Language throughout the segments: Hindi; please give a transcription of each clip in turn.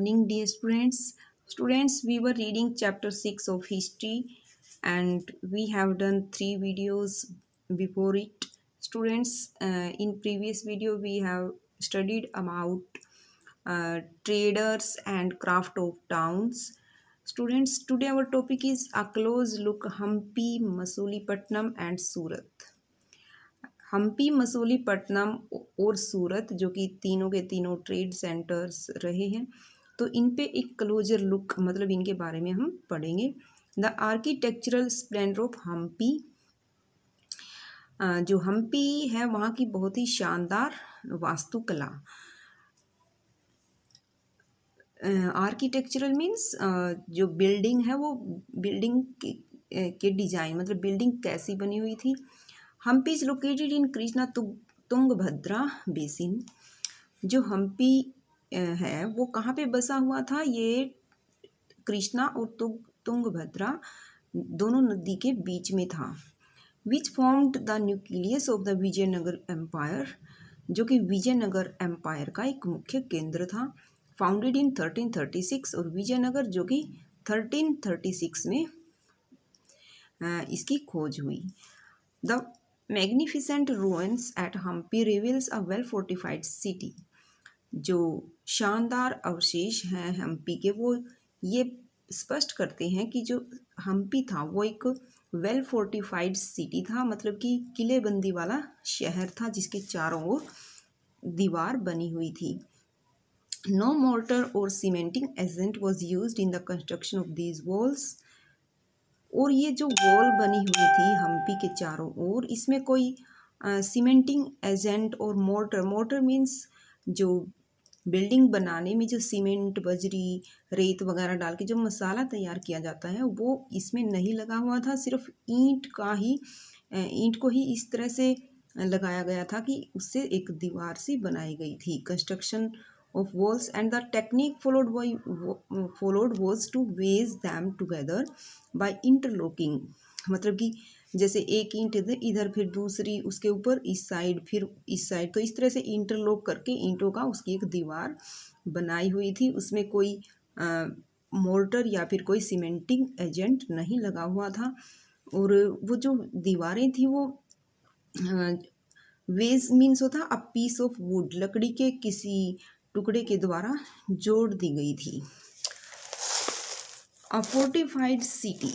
morning, dear students. Students, we were reading chapter 6 of history and we have done 3 videos before it. Students, in previous video we have studied about traders and craft of towns. Students, today our topic is a close look Hampi, Masulipattnam and Surat. Hampi Masulipatnam और सूरत जो कि तीनों के तीनों ट्रेड सेंटर्स रहे हैं, तो इन पे एक क्लोजर लुक मतलब इनके बारे में हम पढ़ेंगे। The architectural splendour of Hampi, जो हम्पी है वहाँ की बहुत ही शानदार वास्तुकला। आर्किटेक्चरल मीन्स जो बिल्डिंग है वो बिल्डिंग के डिजाइन मतलब बिल्डिंग कैसी बनी हुई थी। Hampi is located in Krishna Tungabhadra basin. जो हम्पी है वो कहाँ पे बसा हुआ था? ये कृष्णा और तुंगभद्रा दोनों नदी के बीच में था। Which formed the nucleus of the Vijayanagara empire, जो कि विजयनगर एम्पायर का एक मुख्य केंद्र था। फाउंडेड इन 1336, और विजयनगर जो कि 1336 में इसकी खोज हुई। The magnificent ruins at Hampi reveals a well fortified city. जो शानदार अवशेष हैं हम्पी के वो ये स्पष्ट करते हैं कि जो हम्पी था वो एक वेल फोर्टिफाइड सिटी था, मतलब कि किलेबंदी वाला शहर था जिसके चारों ओर दीवार बनी हुई थी। नो मोर्टर और cementing agent was used in the construction of these walls. और ये जो वॉल बनी हुई थी हम्पी के चारों ओर, इसमें कोई सीमेंटिंग एजेंट और मोर्टर मीन्स जो बिल्डिंग बनाने में जो सीमेंट बजरी रेत वगैरह डाल के जो मसाला तैयार किया जाता है वो इसमें नहीं लगा हुआ था। सिर्फ ईंट को ही इस तरह से लगाया गया था कि उससे एक दीवार सी बनाई गई थी। Construction of walls and the technique followed was to weave them together by interlocking। मतलब कि जैसे एक ईंट इधर फिर दूसरी उसके ऊपर इस साइड फिर इस साइड, तो इस तरह से इंटरलॉक करके ईंटों का उसकी एक दीवार बनाई हुई थी। उसमें कोई मोर्टर या फिर कोई सीमेंटिंग एजेंट नहीं लगा हुआ था। और वो जो दीवारें थी वो वेज मीन्स होता अ पीस ऑफ वुड, लकड़ी के किसी टुकड़े के द्वारा जोड़ दी गई थी। अ फोर्टिफाइड सिटी,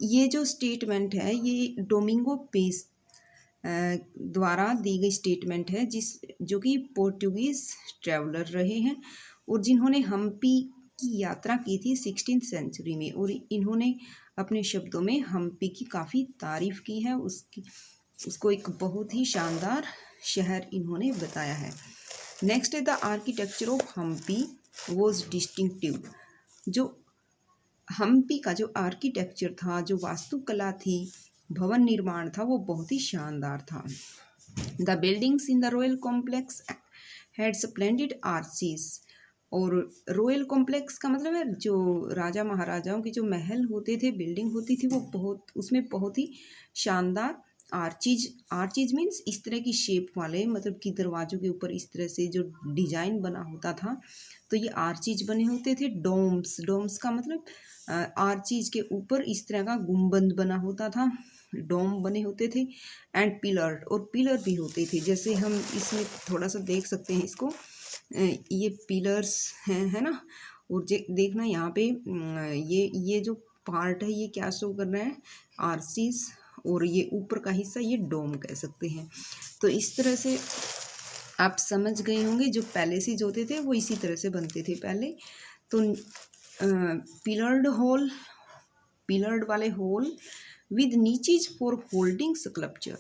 ये जो स्टेटमेंट है ये डोमिंगो पेस द्वारा दी गई स्टेटमेंट है जो कि पोर्टुगीज ट्रैवलर रहे हैं और जिन्होंने हम्पी की यात्रा की थी 16th सेंचुरी में, और इन्होंने अपने शब्दों में हम्पी की काफ़ी तारीफ की है। उसको एक बहुत ही शानदार शहर इन्होंने बताया है। नेक्स्ट है the architecture of Hampi was distinctive. जो हम्पी का जो आर्किटेक्चर था, जो वास्तुकला थी, भवन निर्माण था, वो बहुत ही शानदार था। The buildings in the royal complex had splendid arches. और रॉयल कॉम्प्लेक्स का मतलब है जो राजा महाराजाओं के जो महल होते थे, बिल्डिंग होती थी, वो उसमें बहुत ही शानदार आर्चीज मीन्स इस तरह की शेप वाले, मतलब कि दरवाजों के ऊपर इस तरह से जो डिजाइन बना होता था, तो ये आर्चीज बने होते थे। डोम्स का मतलब आर्चीज के ऊपर इस तरह का गुंबद बना होता था, डोम बने होते थे। एंड पिलर भी होते थे, जैसे हम इसमें थोड़ा सा देख सकते हैं इसको, ये पिलर्स हैं, है ना। और देखना यहाँ पे ये जो पार्ट है ये क्या शो कर रहा है? आर्चीज, और ये ऊपर का हिस्सा ये डोम कह सकते हैं। तो इस तरह से आप समझ गए होंगे जो पैलेसेज होते थे वो इसी तरह से बनते थे पहले। तो पिलर्ड वाले hall with niches for holding sculpture.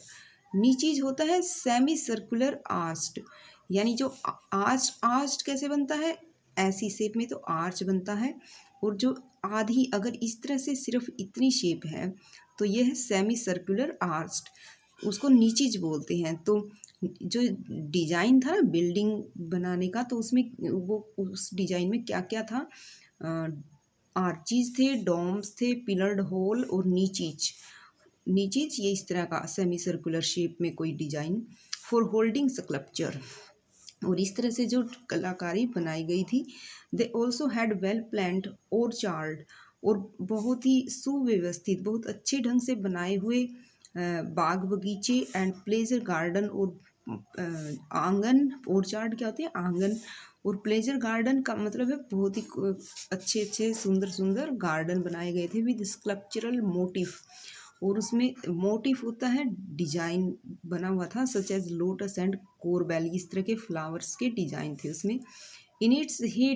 Niches होता है सेमी सर्कुलर आर्च्ड, यानी जो आर्च कैसे बनता है? ऐसी शेप में तो आर्च बनता है, और जो आधी अगर इस तरह से सिर्फ इतनी शेप है तो यह है सेमी सर्कुलर आर्च्ड, उसको नीचीज बोलते हैं। तो जो डिजाइन था ना बिल्डिंग बनाने का, तो उसमें वो उस डिजाइन में क्या क्या था? आर्चीज थे, डोम्स थे, पिलर्ड हॉल और नीचीज ये इस तरह का सेमी सर्कुलर शेप में कोई डिजाइन। फॉर होल्डिंग स्कल्पचर, और इस तरह से जो कलाकारी बनाई गई थी। They also had well planned orchard, और बहुत ही सुव्यवस्थित, बहुत अच्छे ढंग से बनाए हुए बाग बगीचे एंड प्लेजर गार्डन, और आंगन। ऑर्चार्ड क्या होती है? आंगन। और प्लेजर गार्डन का मतलब है बहुत ही अच्छे अच्छे सुंदर सुंदर गार्डन बनाए गए थे विद स्कल्पचरल मोटिफ, और उसमें मोटिफ होता है डिजाइन बना हुआ था, such as lotus and corbel, इस तरह के फ्लावर्स के डिजाइन थे उसमें। In its hey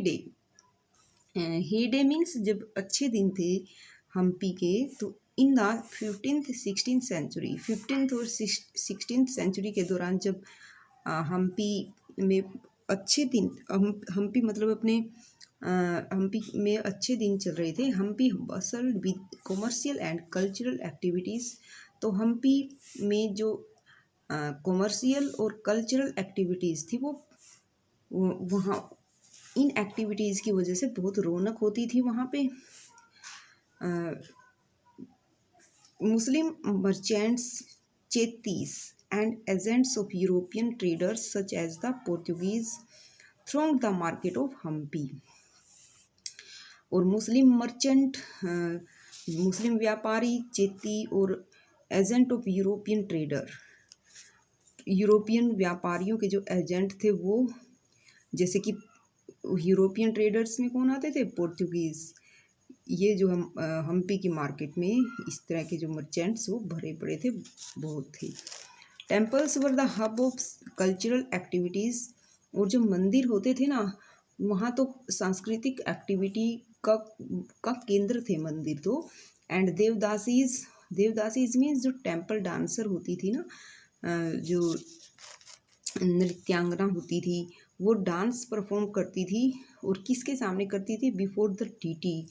day means जब अच्छे दिन थे हम्पी के, तो in the 15th 16th century, 15th और 16th सेंचुरी के दौरान जब हम्पी में अच्छे दिन, हम्पी मतलब अपने हम्पी में अच्छे दिन चल रहे थे। Hampi bustled with commercial and cultural activities, तो हम्पी में जो कॉमर्शियल और कल्चरल एक्टिविटीज़ थी वो वहाँ इन एक्टिविटीज़ की वजह से बहुत रौनक होती थी वहाँ पे। Muslim merchants, Chetties and agents of European traders such as the Portuguese thronged the market of Hampi. और मुस्लिम मर्चेंट, मुस्लिम व्यापारी, चेती और agent of European trader, European व्यापारियों के जो एजेंट थे वो, जैसे कि यूरोपियन ट्रेडर्स में कौन आते थे? पोर्तुगीज़। ये जो हम हम्पी की मार्केट में इस तरह के जो मर्चेंट्स वो भरे पड़े थे, बहुत थे। Temples were the hub of cultural activities, और जो मंदिर होते थे ना, वहाँ तो सांस्कृतिक एक्टिविटी का केंद्र थे मंदिर तो। एंड देवदासीज मीन्स जो टेम्पल डांसर होती थी ना, जो नृत्यांगना होती थी, वो डांस परफॉर्म करती थी, और किसके सामने करती थी? बिफोर द डीटी,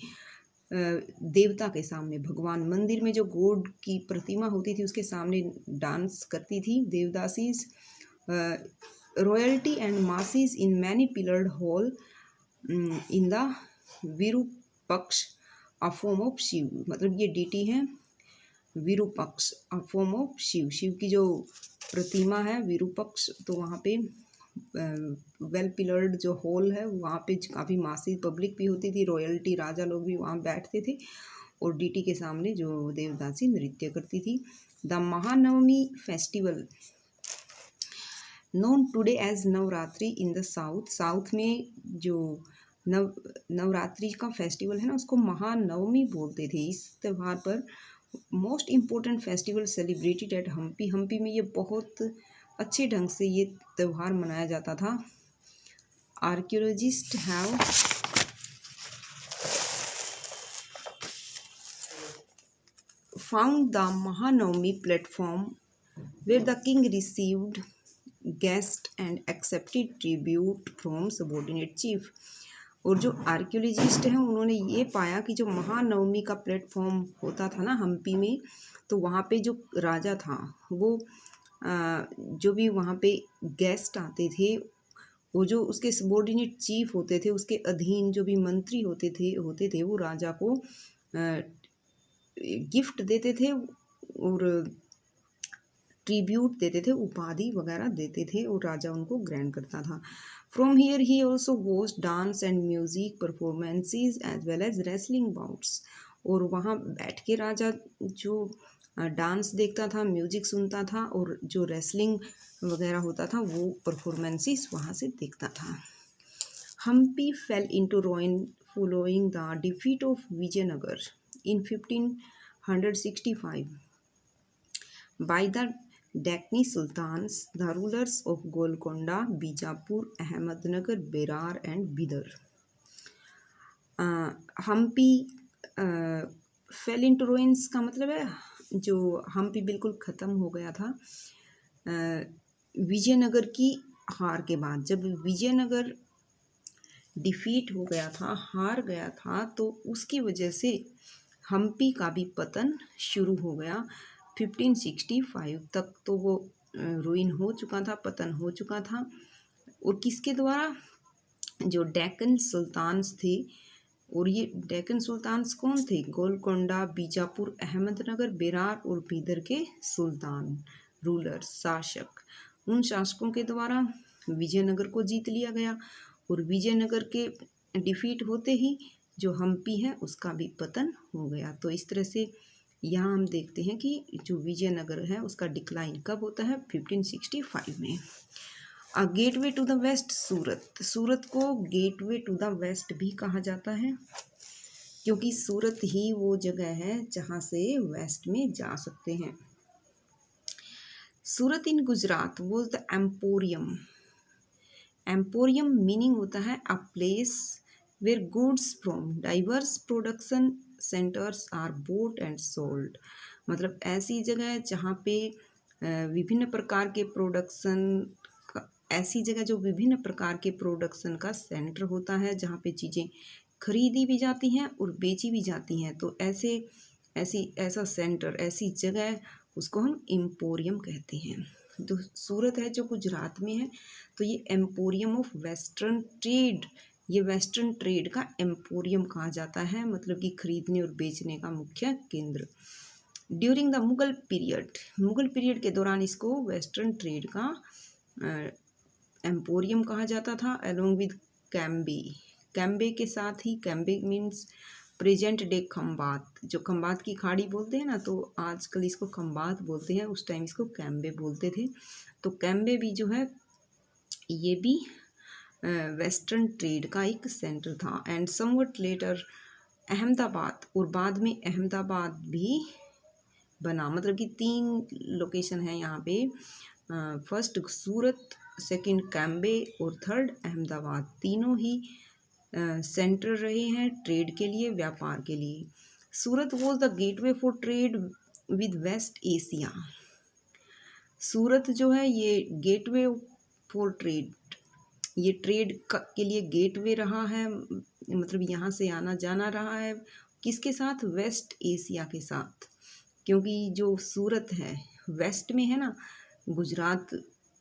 देवता के सामने, भगवान। मंदिर में जो गॉड की प्रतिमा होती थी उसके सामने डांस करती थी devadasis. Royalty and masses in many pillared hall in the Virupaksha, a form of Shiva, मतलब ये डीटी है Virupaksha, a form of Shiva, Shiva की जो प्रतिमा है विरूपक्ष। तो वहाँ पे वेल पिलर्ड जो हॉल है वहाँ पे काफ़ी मासी पब्लिक भी होती थी, रॉयल्टी, राजा लोग भी वहाँ बैठते थे, और डीटी के सामने जो देवदासी नृत्य करती थी। The Mahanavami festival known today as Navratri in the south, south में जो नवरात्रि का फेस्टिवल है ना, उसको महानवमी बोलते थे। इस त्यौहार पर most important festival celebrated at Hampi, Hampi में ये बहुत अच्छे ढंग से ये त्यौहार मनाया जाता था। Archaeologist have found the Mahanavami platform where the king received guests and accepted tribute from subordinate chief। और जो आर्कियोलॉजिस्ट हैं उन्होंने ये पाया कि जो महानवमी का प्लेटफॉर्म होता था ना हम्पी में, तो वहाँ पे जो राजा था वो जो भी वहाँ पे गेस्ट आते थे, वो जो उसके सबॉर्डिनेट चीफ होते थे, उसके अधीन जो भी मंत्री होते थे वो राजा को गिफ्ट देते थे और ट्रिब्यूट देते थे, उपाधि वगैरह देते थे, और राजा उनको ग्रैंड करता था। From here he also watch dance and music performances as well as wrestling bouts, और वहाँ बैठ के राजा जो डांस देखता था, म्यूजिक सुनता था, और जो रेसलिंग वगैरह होता था वो परफॉर्मेंसेस वहाँ से देखता था। Hampi fell into ruin following the defeat of Vijayanagara in 1565 by the Deccan Sultans, the rulers of Golconda, Bijapur, Ahmednagar, Berar and Bidar। Hampi fell into ruins का मतलब है जो हम्पी बिल्कुल ख़त्म हो गया था विजयनगर की हार के बाद। जब विजयनगर डिफीट हो गया था, हार गया था, तो उसकी वजह से हम्पी का भी पतन शुरू हो गया। 1565 तक तो वो रुइन हो चुका था, पतन हो चुका था। और किसके द्वारा? जो डेक्कन सुल्तान्स थे, और ये डेक्कन सुल्तान्स कौन थे? गोलकोंडा, बीजापुर, अहमदनगर, बेरार और बीदर के सुल्तान, रूलर, शासक, उन शासकों के द्वारा विजयनगर को जीत लिया गया और विजयनगर के डिफीट होते ही जो हम्पी है उसका भी पतन हो गया। तो इस तरह से यहाँ हम देखते हैं कि जो विजयनगर है उसका डिक्लाइन कब होता है, 1565 में। A gateway to the west Surat, Surat को गेटवे टू द वेस्ट भी कहा जाता है क्योंकि सूरत ही वो जगह है जहाँ से वेस्ट में जा सकते हैं। Surat in Gujarat was the emporium, emporium meaning होता है a place where goods from diverse production centres are bought and sold, मतलब ऐसी जगह है जहाँ पे विभिन्न प्रकार के प्रोडक्शन, ऐसी जगह जो विभिन्न प्रकार के प्रोडक्शन का सेंटर होता है जहाँ पे चीज़ें खरीदी भी जाती हैं और बेची भी जाती हैं। तो ऐसा सेंटर, ऐसी जगह, उसको हम एम्पोरियम कहते हैं। तो सूरत है जो गुजरात में है, तो ये एम्पोरियम ऑफ वेस्टर्न ट्रेड, ये वेस्टर्न ट्रेड का एम्पोरियम कहा जाता है, मतलब कि खरीदने और बेचने का मुख्य केंद्र। During the Mughal period, Mughal period के दौरान इसको वेस्टर्न ट्रेड का एम्पोरियम कहा जाता था। अलोंग विद कैम्बे, कैम्बे के साथ ही, Cambay means present day Khambhat, जो खम्बात की खाड़ी बोलते हैं ना, तो आजकल इसको खम्बात बोलते हैं, उस टाइम इसको कैम्बे बोलते थे। तो कैम्बे भी जो है ये भी वेस्टर्न ट्रेड का एक सेंटर था। एंड समवट लेटर अहमदाबाद, और बाद में अहमदाबाद भी बना, मतलब कि 3 लोकेशन है यहाँ पे, फर्स्ट सूरत, सेकंड कैम्बे और थर्ड अहमदाबाद, तीनों ही सेंटर रहे हैं ट्रेड के लिए, व्यापार के लिए। Surat was the gateway for trade with West Asia, Surat जो है ये गेटवे फॉर ट्रेड, ये ट्रेड के लिए गेटवे रहा है, मतलब यहाँ से आना जाना रहा है, किसके साथ, वेस्ट एशिया के साथ, क्योंकि जो सूरत है वेस्ट में है ना, गुजरात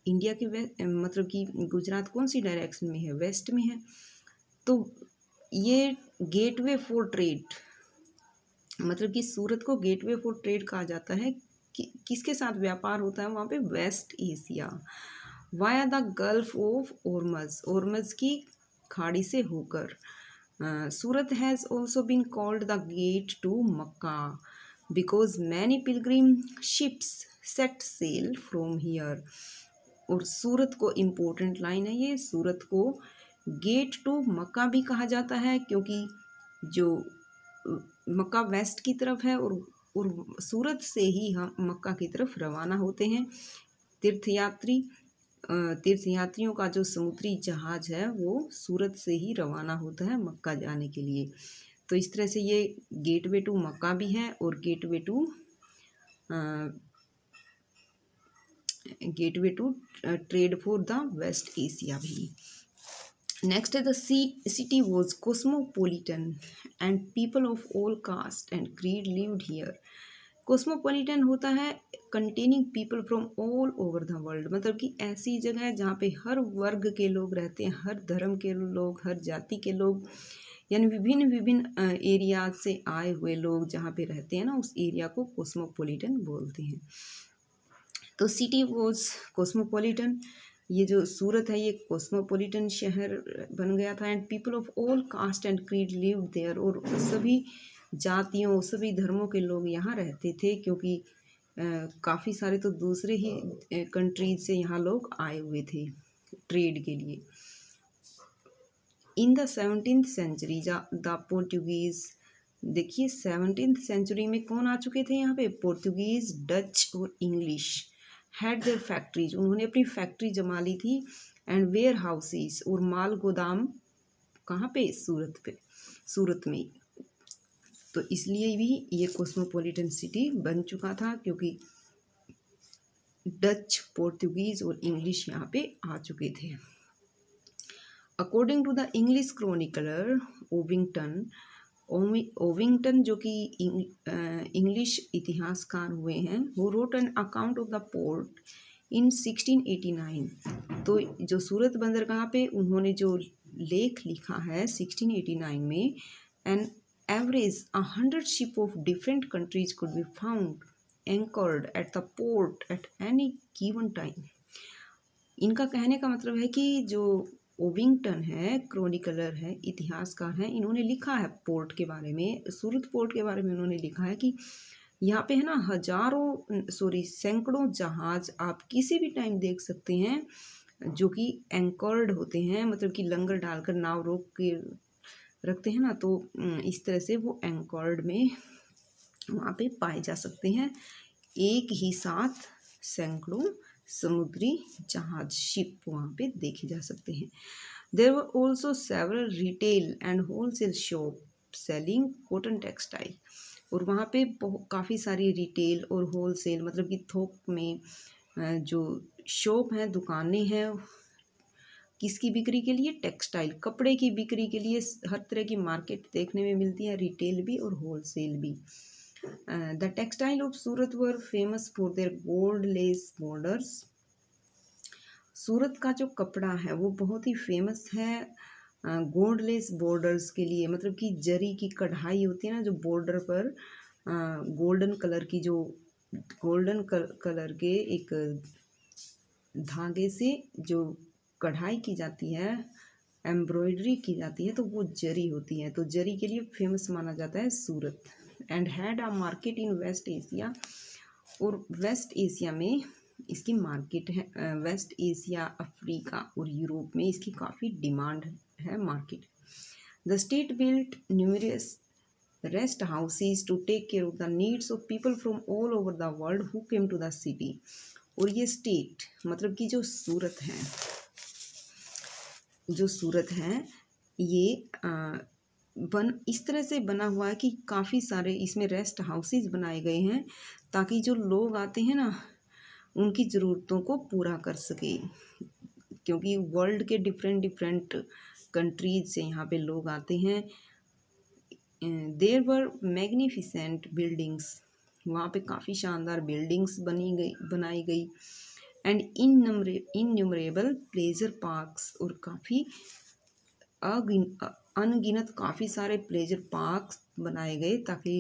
इंडिया के मतलब कि गुजरात कौन सी डायरेक्शन में है, वेस्ट में है। तो ये गेटवे फॉर ट्रेड, मतलब कि सूरत को गेटवे फॉर ट्रेड कहा जाता है कि किसके साथ व्यापार होता है वहाँ पे, West Asia, via the Gulf of Hormuz, Hormuz की खाड़ी से होकर। Surat has also been called the gate to Mecca because many pilgrim ships set sail from here. और सूरत को इम्पोर्टेंट लाइन है ये, सूरत को गेट टू मक्का भी कहा जाता है क्योंकि जो मक्का वेस्ट की तरफ है और सूरत से ही हम मक्का की तरफ रवाना होते हैं। तीर्थयात्रियों का जो समुद्री जहाज है वो सूरत से ही रवाना होता है मक्का जाने के लिए। तो इस तरह से ये गेटवे टू मक्का भी है और gateway to trade for the West Asia भी। नेक्स्ट है the city was cosmopolitan and people of all caste and creed lived here. Cosmopolitan होता है containing people from all over the world, मतलब कि ऐसी जगह है जहाँ पे हर वर्ग के लोग रहते हैं, हर धर्म के लोग, हर जाति के लोग, यानी विभिन्न एरिया से आए हुए लोग जहाँ पे रहते हैं ना, उस एरिया को कॉस्मोपोलिटन बोलते हैं। तो सिटी वॉज कॉस्मोपोलिटन, ये जो सूरत है ये कॉस्मोपोलिटन शहर बन गया था। And people of all caste and creed live there, और सभी जातियों, सभी धर्मों के लोग यहाँ रहते थे क्योंकि काफ़ी सारे तो दूसरे ही कंट्रीज से यहाँ लोग आए हुए थे ट्रेड के लिए। In the 17th century the Portuguese, देखिए 17th सेंचुरी में कौन आ चुके थे यहाँ पे, पोर्तुगीज़, डच और इंग्लिश हैड देयर फैक्ट्रीज, उन्होंने अपनी फैक्ट्री जमा ली थी। एंड वेयर हाउसेस, और माल गोदाम कहाँ पे, सूरत में। तो इसलिए भी ये कॉस्मोपॉलिटन सिटी बन चुका था क्योंकि डच, पोर्तुगीज़ और इंग्लिश यहाँ पे आ चुके थे। According to the English chronicler Ovington जो कि इंग्लिश इतिहासकार हुए हैं, वो wrote an account of the port in 1689। तो जो सूरत बंदरगाह पे उन्होंने जो लेख लिखा है 1689 में, an average 100 ship of different countries could be found anchored at the port at any given time. इनका कहने का मतलब है कि जो ओविंगटन है, क्रॉनिकलर है, इतिहासकार हैं, इन्होंने लिखा है पोर्ट के बारे में, सूरत पोर्ट के बारे में उन्होंने लिखा है कि यहाँ पे है ना सैकड़ों जहाज आप किसी भी टाइम देख सकते हैं जो कि एंकर्ड होते हैं, मतलब कि लंगर डालकर नाव रोक के रखते हैं ना, तो इस तरह से वो एंकर्ड में वहाँ पे पाए जा सकते हैं। एक ही साथ सैकड़ों समुद्री जहाज शिप वहाँ पे देखे जा सकते हैं। There were also several retail and wholesale shop selling cotton textile, और वहाँ पे काफ़ी सारी रिटेल और होलसेल मतलब कि थोक में जो शॉप हैं, दुकानें हैं, किसकी बिक्री के लिए, टेक्सटाइल कपड़े की बिक्री के लिए हर तरह की मार्केट देखने में मिलती है, रिटेल भी और होलसेल भी। The textile of Surat were famous for their gold lace borders. सूरत का जो कपड़ा है वो बहुत ही फेमस है गोल्ड लेस बॉर्डर्स के लिए, मतलब कि जरी की कढ़ाई होती है ना, जो बॉर्डर पर गोल्डन कलर के एक धागे से जो कढ़ाई की जाती है, एम्ब्रॉयडरी की जाती है, तो वो जरी होती है, तो जरी के लिए फेमस माना जाता है Surat. And had a market in West Asia, और वेस्ट एशिया में इसकी मार्केट है, वेस्ट एशिया, अफ्रीका और यूरोप में इसकी काफ़ी डिमांड है market. The state built numerous rest houses to take care of the needs of people from all over the world who came to the city. और ये स्टेट मतलब कि जो सूरत है ये इस तरह से बना हुआ है कि काफ़ी सारे इसमें रेस्ट हाउसेज बनाए गए हैं ताकि जो लोग आते हैं ना उनकी ज़रूरतों को पूरा कर सके, क्योंकि वर्ल्ड के डिफरेंट कंट्रीज से यहाँ पे लोग आते हैं। देयर वर मैग्निफिसेंट बिल्डिंग्स, वहाँ पे काफ़ी शानदार बिल्डिंग्स बनाई गई एंड इनन्यूमरेबल प्लेजर पार्क्स, और काफ़ी अनगिनत काफ़ी सारे प्लेजर पार्क्स बनाए गए ताकि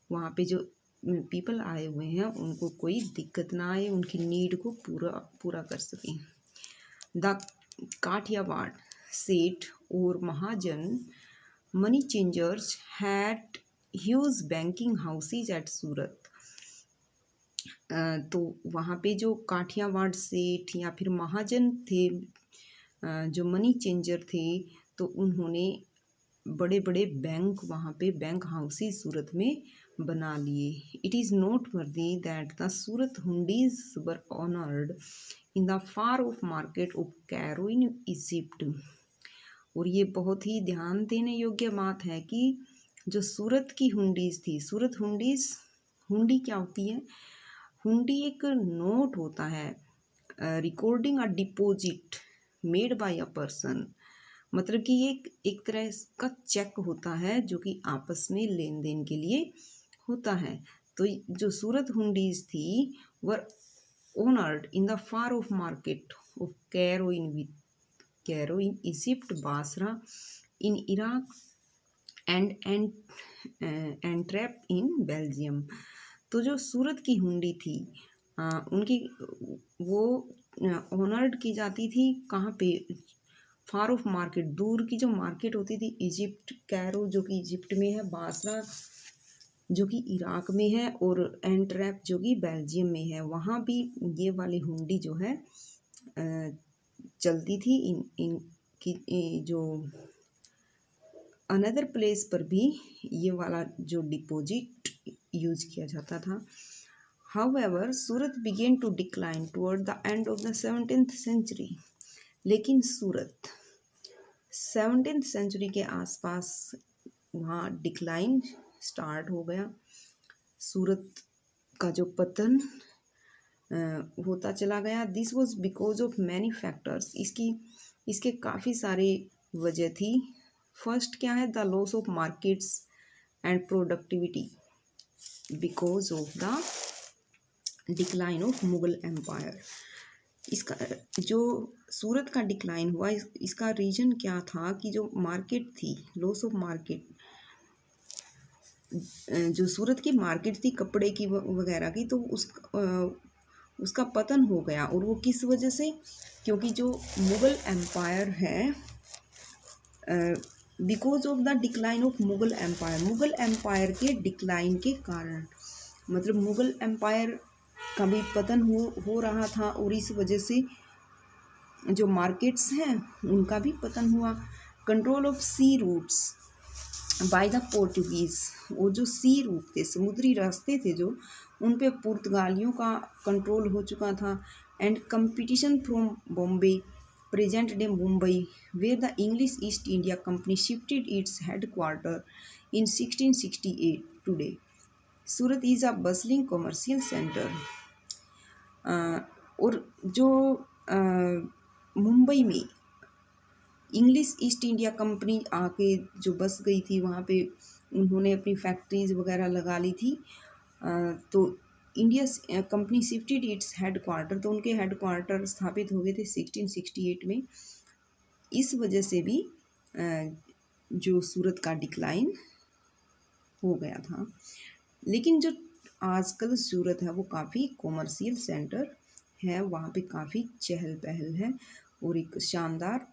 वहाँ पे जो पीपल आए हुए हैं उनको कोई दिक्कत ना आए, उनकी नीड को पूरा कर सकें। द काठियावाड़ सेठ और mahajan money changers had huge banking houses at Surat. तो वहाँ पे जो काठियावाड़ सेठ या फिर महाजन थे, जो मनी चेंजर थे, तो उन्होंने बड़े बड़े बैंक वहाँ पे बैंक हाउसेज सूरत में बना लिए। It is noteworthy that the Surat hundis were honoured in the far off market of Cairo in Egypt. और ये बहुत ही ध्यान देने योग्य बात है कि जो सूरत की हुंडीज थी, हुंडी क्या होती है? हुंडी एक नोट होता है recording a deposit made by a person, मतलब कि ये एक तरह का चेक होता है जो कि आपस में लेन देन के लिए होता है। तो जो सूरत हुंडीज थी were honoured in the far off market of Cairo in Egypt, Basra in Iraq and Antwerp in Belgium. तो जो सूरत की हुंडी थी उनकी वो ऑनर्ड की जाती थी कहाँ पे? फार ऑफ मार्केट, दूर की जो मार्केट होती थी, इजिप्ट, कैरो जो कि इजिप्ट में है, बासरा जो कि इराक में है, और एंट्रैप जो कि बेल्जियम में है, वहाँ भी ये वाली हुंडी जो है चलती थी। इनकी जो अनदर प्लेस पर भी ये वाला जो डिपॉजिट यूज किया जाता था। However Surat began to decline toward the end of the 17th century, लेकिन सूरत 17th सेंचुरी के आसपास वहाँ डिक्लाइन स्टार्ट हो गया, सूरत का जो पतन होता चला गया। This was because of many factors, इसके काफ़ी सारे वजह थी। फर्स्ट क्या है? The loss of markets and productivity because of the decline of Mughal Empire. इसका जो सूरत का डिक्लाइन हुआ इसका रीज़न क्या था कि जो मार्केट थी, लॉस ऑफ मार्केट, जो सूरत की मार्केट थी कपड़े की वगैरह की, तो उसका पतन हो गया। और वो किस वजह से? क्योंकि जो मुग़ल एम्पायर है, because of the decline of Mughal Empire, Mughal Empire के डिक्लाइन के कारण, मतलब मुग़ल एम्पायर का भी पतन हो रहा था और इस वजह से जो मार्केट्स हैं उनका भी पतन हुआ। Control of sea routes by the Portuguese, वो जो सी रूट थे, समुद्री रास्ते थे जो, उन पे पुर्तगालियों का कंट्रोल हो चुका था। And competition from Bombay, present day Mumbai, where the English East India Company shifted its headquarter in 1668 today. Surat is a bustling commercial centre. और जो मुंबई में इंग्लिश ईस्ट इंडिया कंपनी आके जो बस गई थी, वहाँ पे उन्होंने अपनी फैक्ट्रीज वगैरह लगा ली थी। तो India Company shifted its headquarter, तो उनके हेडक्वार्टर स्थापित हो गए थे 1668 में। इस वजह से भी जो सूरत का डिक्लाइन हो गया था। लेकिन जो आजकल सूरत है वो काफ़ी कॉमर्शियल सेंटर है, वहाँ पे काफ़ी चहल पहल है और एक शानदार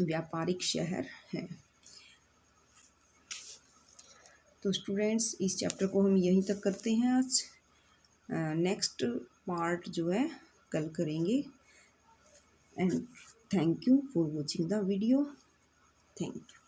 व्यापारिक शहर है। तो स्टूडेंट्स, इस चैप्टर को हम यहीं तक करते हैं आज। नेक्स्ट पार्ट जो है कल करेंगे। And thank you for watching the video. Thank you.